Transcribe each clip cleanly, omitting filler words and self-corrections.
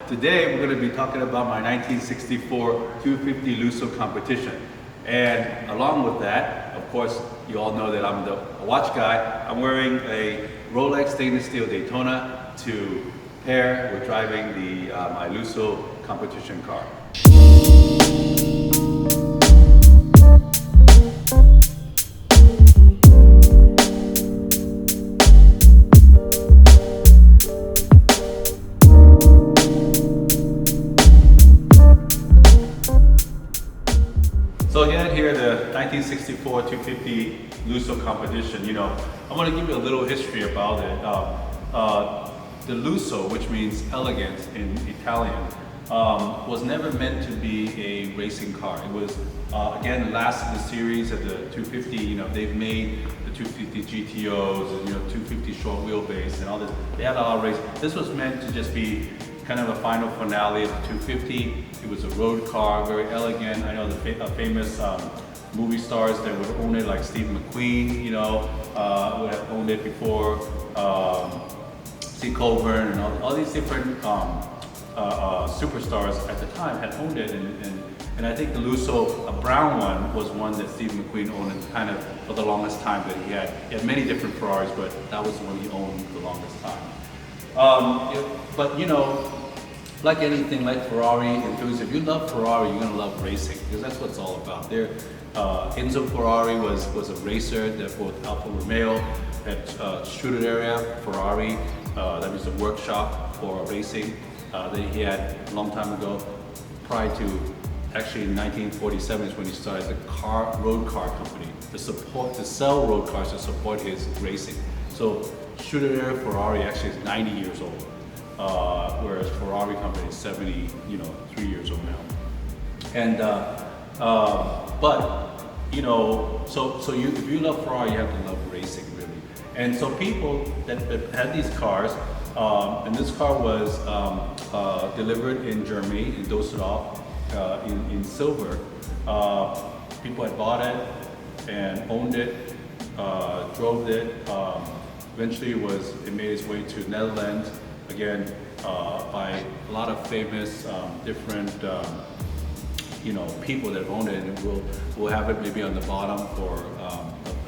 Today we're going to be talking about my 1964 250 Lusso competition. And along with that, of course, you all know that I'm the watch guy. I'm wearing a Rolex stainless steel Daytona to pair with driving the my Lusso competition car. So again, here the 1964 250 Lusso competition. You know, I want to give you a little history about it. The Lusso, which means elegance in Italian, was never meant to be a racing car. It was, again, the last of the series of the 250. You know, they've made the 250 GTOs and 250 short wheelbase and all this. They had a lot of race. This was meant to just be kind of a final finale of the 250. It was a road car, very elegant. I know the famous movie stars that would own it, like Steve McQueen, would have owned it before. C. Colburn and all these different superstars at the time had owned it, and I think the Lusso, a brown one, was one that Steve McQueen owned, and kind of for the longest time that he had many different Ferraris, but that was the one he owned the longest time. But like anything, like Ferrari enthusiasts, if you love Ferrari, you're gonna love racing, because that's what it's all about. Enzo Ferrari was a racer that both Alfa Romeo at Scuderia Ferrari. That was a workshop for racing that he had a long time ago. Prior to, actually in 1947 is when he started the road car company to sell road cars to support his racing. So Scuderia Ferrari actually is 90 years old, whereas Ferrari company is 3 years old now. And if you love Ferrari, you have to love racing, really. And so people that had these cars, and this car was delivered in Germany, in Düsseldorf, in silver. People had bought it and owned it, drove it. Eventually it made its way to Netherlands, again, by a lot of famous different people that own it, and we'll have it maybe on the bottom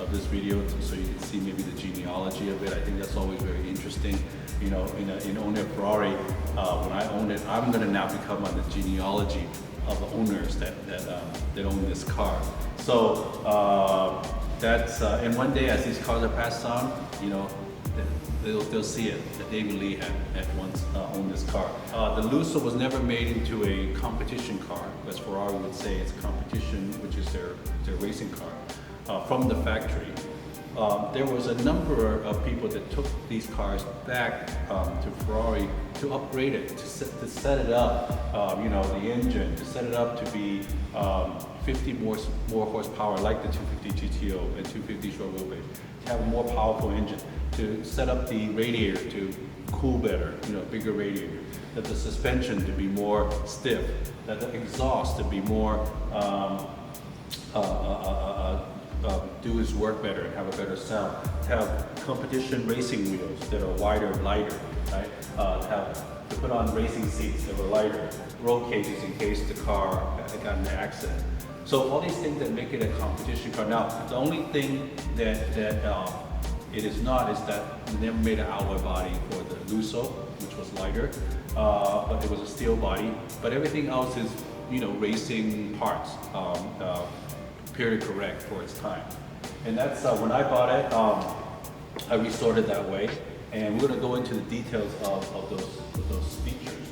of this video, so you can see maybe the genealogy of it. I think that's always very interesting. In owning a Ferrari, when I own it, I'm going to now become on the genealogy of the owners that own this car. So that's and one day as these cars are passed on, they'll see it, that David Lee had once owned this car. The Lusso was never made into a competition car, as Ferrari would say it's a competition, which is their racing car, from the factory. There was a number of people that took these cars back to Ferrari to upgrade it, to set it up, the engine, to set it up to be 50 more horsepower, like the 250 GTO and 250 short wheelbase, to have a more powerful engine, to set up the radiator to cool better, bigger radiator, that the suspension to be more stiff, that the exhaust to be more do his work better and have a better sound, to have competition racing wheels that are wider and lighter, right? To put on racing seats that were lighter, roll cages in case the car got in an accident. So all these things that make it a competition car. Now, the only thing that it is not is that we never made an alloy body for the Lusso, which was lighter, but it was a steel body. But everything else is, racing parts, period correct for its time. And that's when I bought it, I restored it that way. And we're going to go into the details of those features.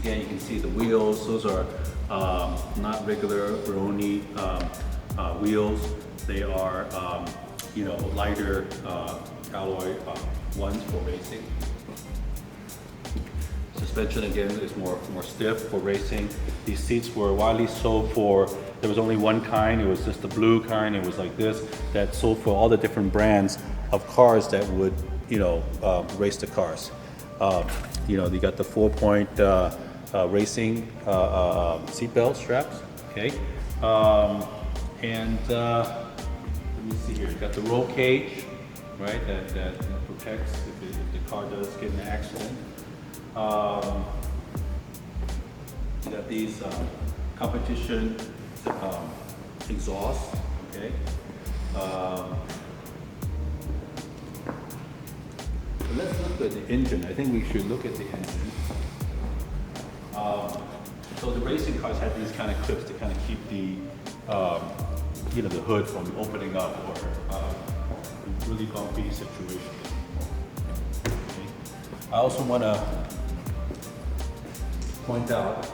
Again, you can see the wheels. Those are not regular Baroni wheels. They are, lighter alloy ones for racing. Suspension again is more stiff for racing. These seats were widely sold for. There was only one kind. It was just the blue kind. It was like this, that sold for all the different brands of cars that would, race the cars. You got the 4-point racing seatbelt straps. Okay, and let me see here. You got the roll cage, right? That protects if the car does get in an accident. You got these competition exhaust, okay. So let's look at the engine. I think we should look at the engine. So the racing cars have these kind of clips to kind of keep the the hood from opening up or really bumpy situation. Okay. I also want to point out.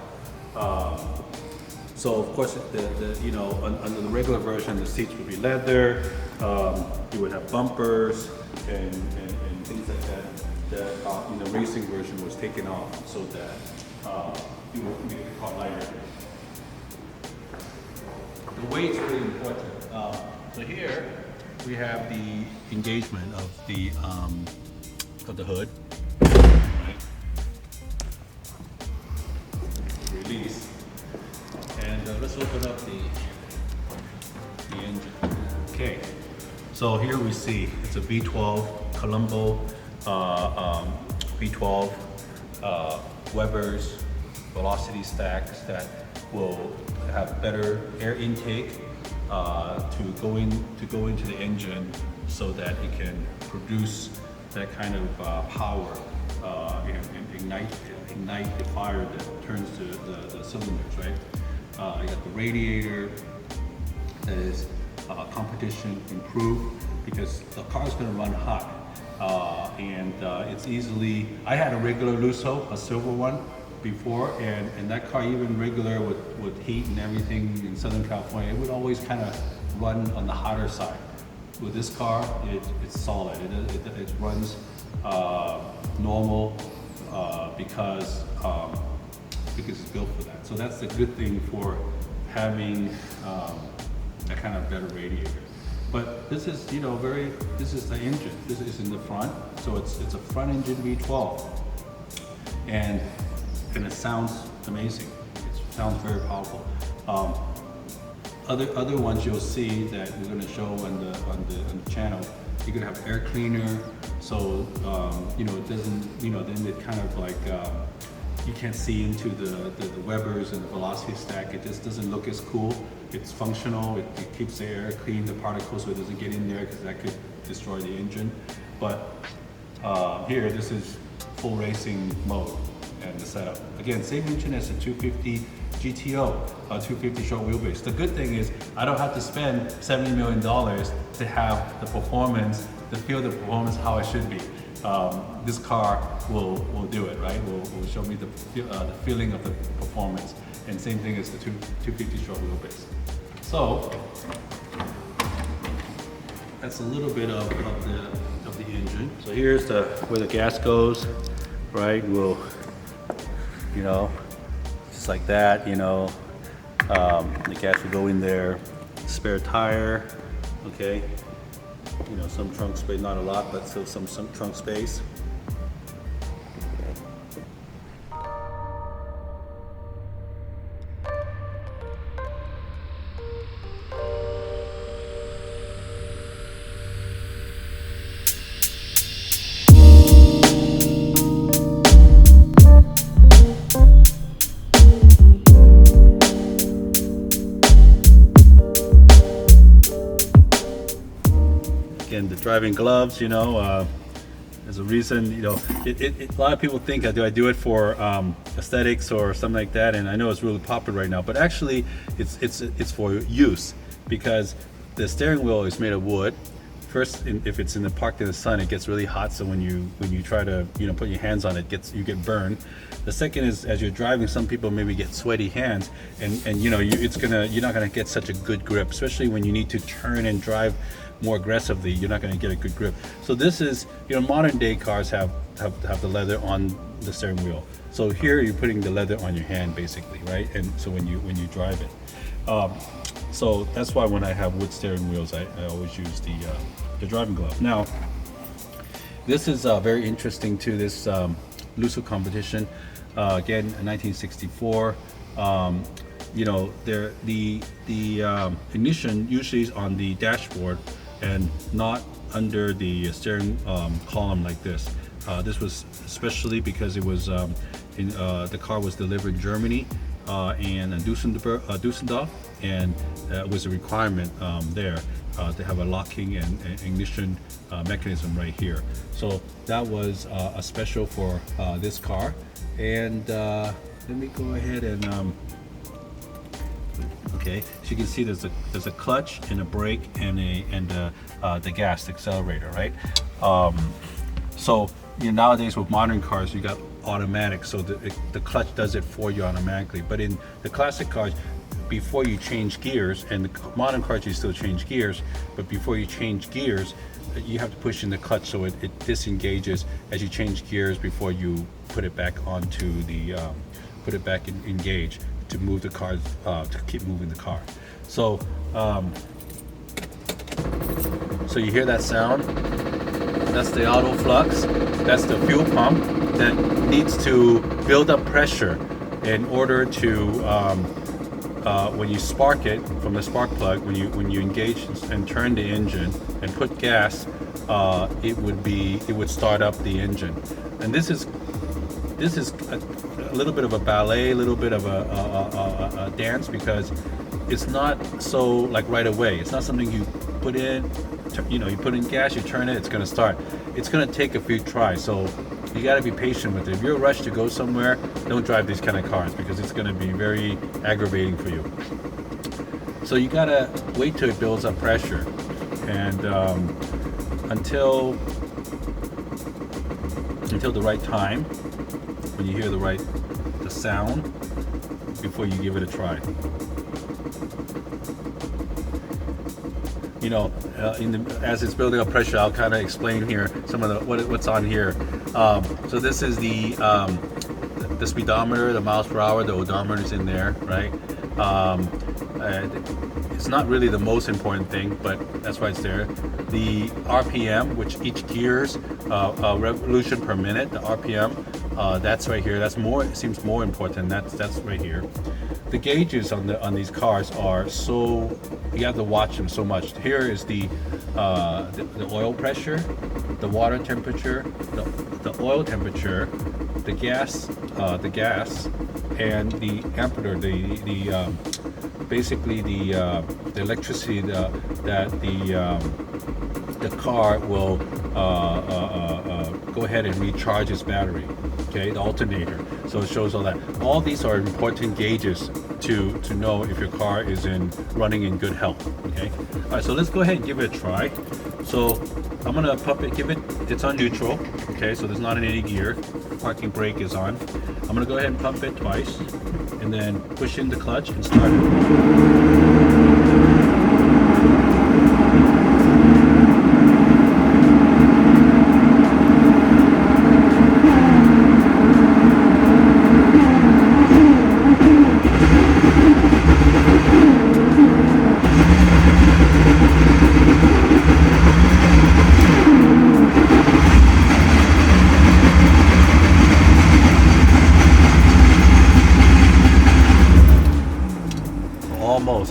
So of course, under the regular version, the seats would be leather. You would have bumpers and things like that. That in the racing version was taken off so that you would make the car lighter. The weight's really important. So here we have the engagement of the hood. Right. Release. And let's open up the engine. Okay. So here we see it's a V12 Colombo V12 Weber's velocity stacks that will have better air intake to go into the engine so that it can produce that kind of power and ignite the fire that turns to the cylinders, right? You got the radiator that is competition improved because the car is going to run hot. It's easily, I had a regular Lusso, a silver one before, and that car, even regular with heat and everything in Southern California, it would always kind of run on the hotter side. With this car, it's solid. It runs normal because it's built for that. So that's the good thing for having that kind of better radiator. But this is, this is the engine. This is in the front, so it's a front engine V12, and it sounds amazing. It sounds very powerful. Other ones you'll see that we're going to show on the channel. You're going to have air cleaner, so it doesn't, then it kind of like you can't see into the Webers and the velocity stack. It just doesn't look as cool. It's functional. It keeps the air clean, the particles, so it doesn't get in there because that could destroy the engine. But here, this is full racing mode and the setup. Again, same engine as the 250 GTO, 250 short wheelbase. The good thing is I don't have to spend $70 million to have the performance, to feel the performance how it should be. This car will do it, right? Will show me the feeling of the performance. And same thing as the 250 short wheelbase. So that's a little bit of the engine. So here's where the gas goes, right? We'll, just like that, the gas will go in there. Spare tire, okay. Some trunk space, not a lot, but still some trunk space. Again, the driving gloves, there's a reason, a lot of people think, do I do it for aesthetics or something like that? And I know it's really popular right now, but actually it's for use because the steering wheel is made of wood. First, if it's parked in the sun, it gets really hot. So when you try to put your hands on it, you get burned. The second is as you're driving, some people maybe get sweaty hands, and you're not gonna get such a good grip, especially when you need to turn and drive more aggressively. You're not gonna get a good grip. So this is, modern day cars have the leather on the steering wheel. So here you're putting the leather on your hand basically, right? And so when you drive it. So that's why when I have wood steering wheels, I always use the driving glove. Now, this is very interesting too, this Lusso competition. Again, in 1964. The ignition usually is on the dashboard and not under the steering column like this. This was especially because it was the car was delivered in Germany and Dusseldorf, and it was a requirement there to have a locking and ignition mechanism right here. So that was a special for this car. And let me go ahead and okay, so you can see there's a clutch and a brake and the gas, the accelerator, right? So nowadays with modern cars, you got automatic, so the clutch does it for you automatically. But in the classic cars, before you change gears, and the modern cars you still change gears, but before you change gears, you have to push in the clutch so it disengages as you change gears before you put it back onto the put it back in engage to move the car, to keep moving the car. So so you hear that sound? That's the auto flux. That's the fuel pump that needs to build up pressure in order to when you spark it from the spark plug, when you engage and turn the engine and put gas, it would start up the engine. And this is a little bit of a ballet, a little bit of a dance, because it's not so like right away. It's not something you put in, you put in gas, you turn it, it's going to start. It's going to take a few tries, so you got to be patient with it. If you're rushed to go somewhere, don't drive these kind of cars, because it's going to be very aggravating for you. So you got to wait till it builds up pressure, and until the right time, when you hear the sound, before you give it a try. As it's building up pressure, I'll kind of explain here some of what's on here. So this is the speedometer, the miles per hour, the odometer is in there, right? It's not really the most important thing, but that's why it's there. The RPM, which each gear's revolution per minute, the RPM, that's right here. That's more. It seems more important. That's right here. The gauges on these cars are so, you have to watch them so much. Here is the oil pressure, the water temperature, the oil temperature, the gas, and the ampere, basically the electricity that the car will go ahead and recharge its battery. Okay, the alternator. So it shows all that. All these are important gauges to know if your car is running in good health. Okay. All right. So let's go ahead and give it a try. So I'm gonna pump it. It's on neutral. Okay. So there's not in any gear. Parking brake is on. I'm gonna go ahead and pump it twice, and then push in the clutch and start it.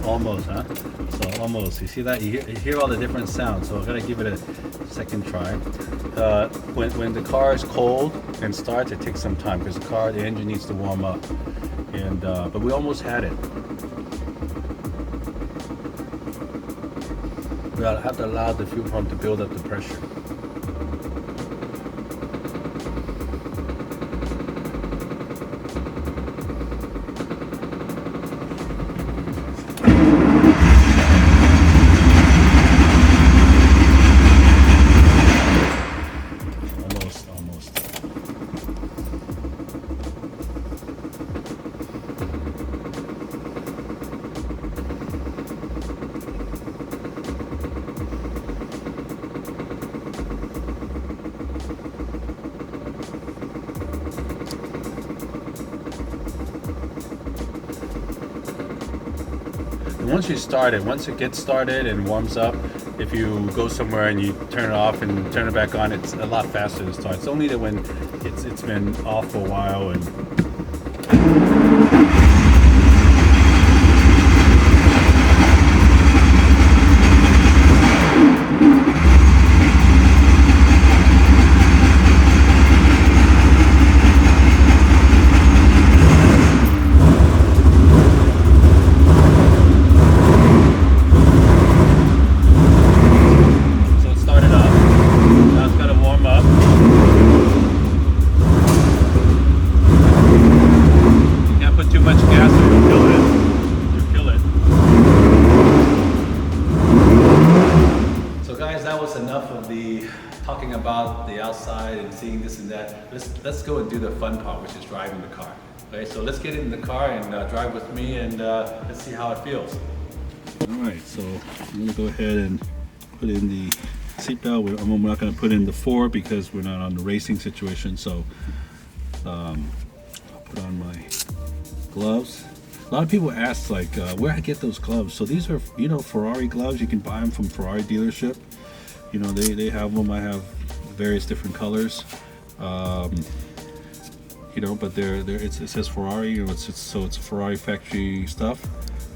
Almost, huh? So almost. You see that? You hear all the different sounds. So I'm gonna give it a second try. When the car is cold and starts, it takes some time because the engine needs to warm up. And but we almost had it. We have to allow the fuel pump to build up the pressure. Once it gets started and warms up, if you go somewhere and you turn it off and turn it back on, it's a lot faster to start. It's only that when it's been off for a while and this and that. Let's go and do the fun part, which is driving the car. Okay, so let's get in the car and drive with me, and let's see how it feels. All right, so I'm gonna go ahead and put in the seatbelt. I'm not gonna put in the 4 because we're not on the racing situation. So I'll put on my gloves. A lot of people ask like where I get those gloves. So these are, you know, Ferrari gloves. You can buy them from Ferrari dealership. You know, they have them. I have various different colors. You know, but it says Ferrari. You know, it's Ferrari factory stuff.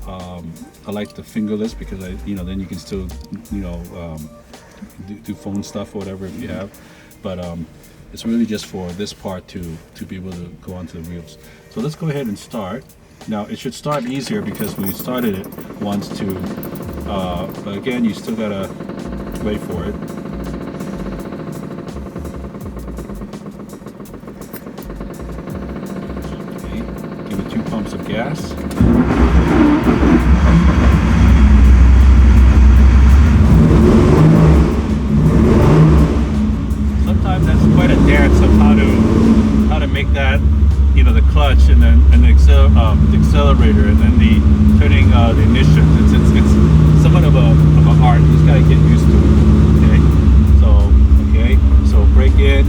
I like the fingerless because then you can still, you know, do phone stuff or whatever if you have. But it's really just for this part to be able to go onto the wheels. So let's go ahead and start. Now it should start easier because we started it once too. But again, you still gotta wait for it. Okay, give it 2 pumps of gas. Sometimes that's quite a dance of how to make that, you know, the clutch and then the accelerator and then the turning the ignition. It's somewhat of a art. You just gotta get used to it. Okay. So brake in.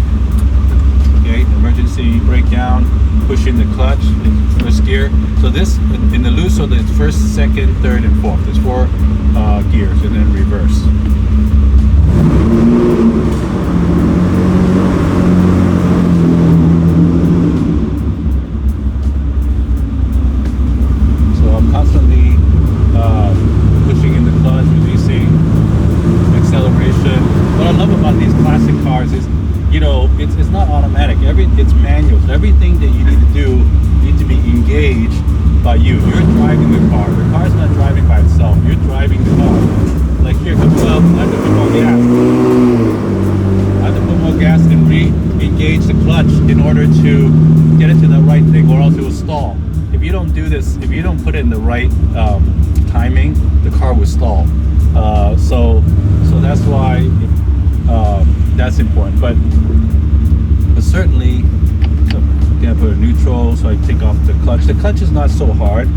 Okay. Emergency brake down. Pushing the clutch in first gear. So this in the Lusso, it's first, second, third, and fourth. There's 4 gears, and then reverse. Constantly pushing in the clutch, releasing, acceleration. What I love about these classic cars is, you know, it's not automatic. It's manual. Everything that you need to do needs to be engaged by you. You're driving the car. The car's not driving by itself. You're driving the car. Like here, I have to put more gas. I have to put more gas and re-engage the clutch in order to get it to the right thing, or else it will stall. If you don't do this, if you don't put it in the right timing, the car will stall. So that's why that's important. But certainly, again, I put a neutral, so I take off the clutch. The clutch is not so hard,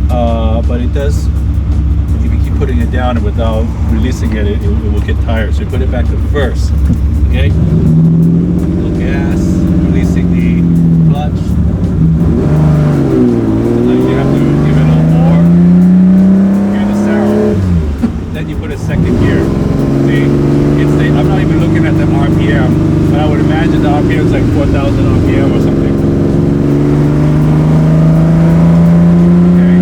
but it does. If you keep putting it down and without releasing it, it will get tired. So you put it back to first. Okay. Little gas, releasing the clutch. You have to give it a little more. Hear the sound. Then you put a second gear. See, I'm not even looking at the RPM, but I would imagine the RPM is like 4,000 RPM or something. Okay.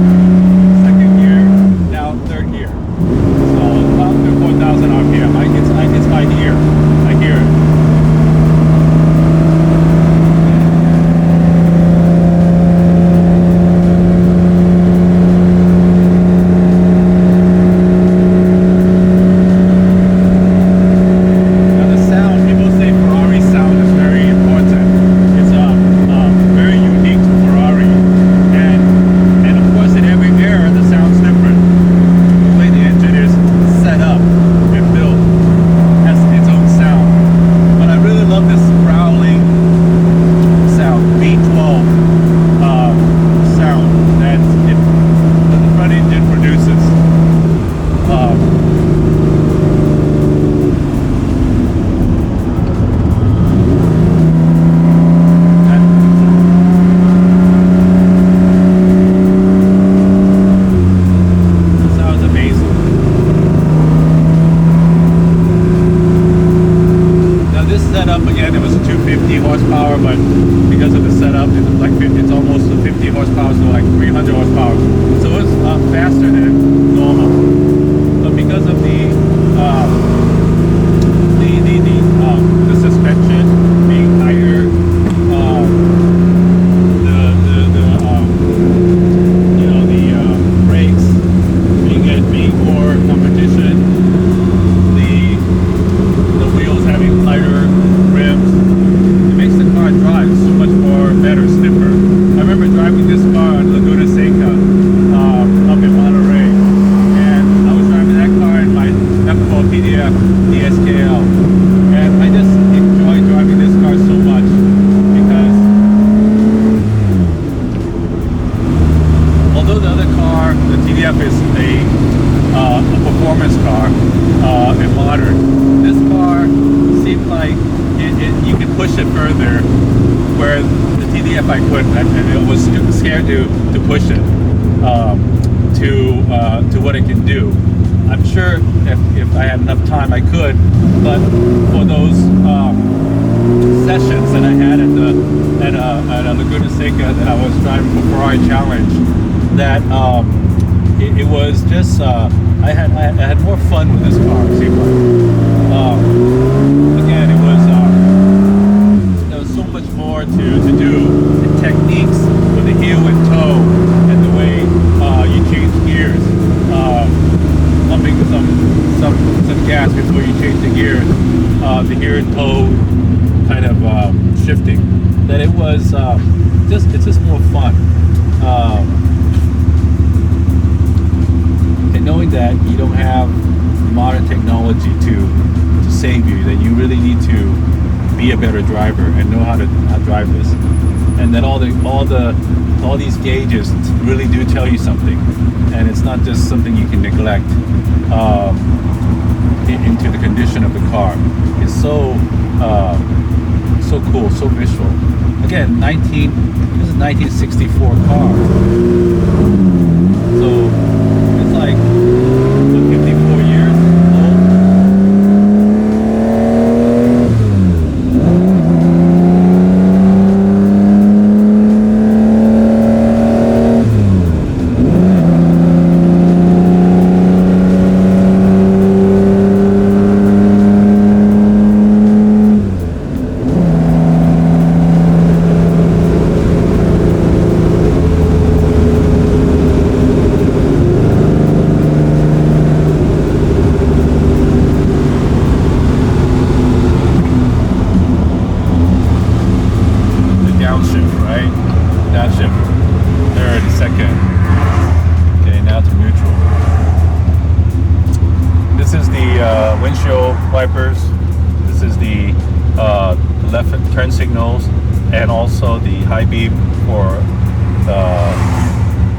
Second gear, now third gear. So about 4,000 RPM. It's my ear. I hear it. better, stiffer. I remember driving this car on Laguna Seca, if I could. I was scared to push it to what it can do. I'm sure if I had enough time, I could. But for those sessions that I had at Laguna Seca that I was driving for Ferrari Challenge, that it was just I had more fun with this car. It seemed like again, there was so much more to do. The techniques with the heel and toe, and the way you change gears, pumping some gas before you change the gears, the heel and toe kind of shifting. That it was it's just more fun. And knowing that you don't have modern technology to save you, that you really need to be a better driver and know how to drive this, and that all these gauges really do tell you something, and it's not just something you can neglect into the condition of the car. It's so cool, so visual. Again, this is 1964 car, so it's like 54 years old. Windshield wipers. This is the left turn signals, and also the high beam for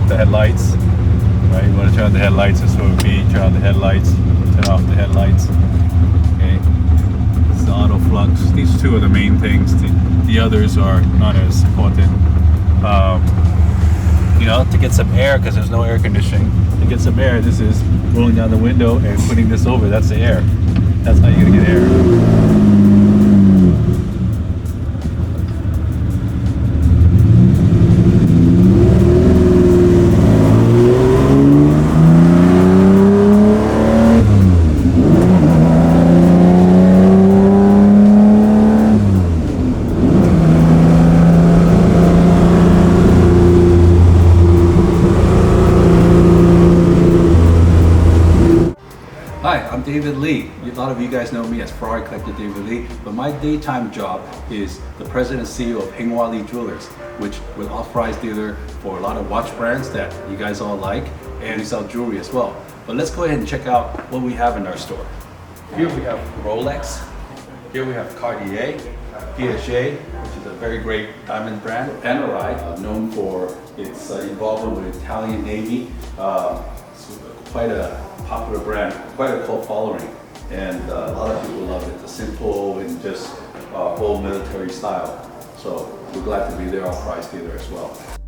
the headlights. Right, you want to turn on the headlights. This would be turn on the headlights, turn off the headlights. Okay, this is the auto flux. These two are the main things. The others are not as important. You know, to get some air, because there's no air conditioning. To get some air, this is rolling down the window and putting this over. That's the air. That's how you're gonna get air. Hi, I'm David Lee. A lot of you guys know me as Ferrari Collector David Lee, but my daytime job is the president and CEO of Hing Jewelers, which we're an authorized dealer for a lot of watch brands that you guys all like, and we sell jewelry as well. But let's go ahead and check out what we have in our store. Here we have Rolex. Here we have Cartier, Piaget, which is a very great diamond brand, Panerai, known for its involvement with the Italian Navy. It's quite a popular brand, quite a cult following, and a lot of people love it. The simple and just full military style. So we're glad to be there, authorized dealer as well.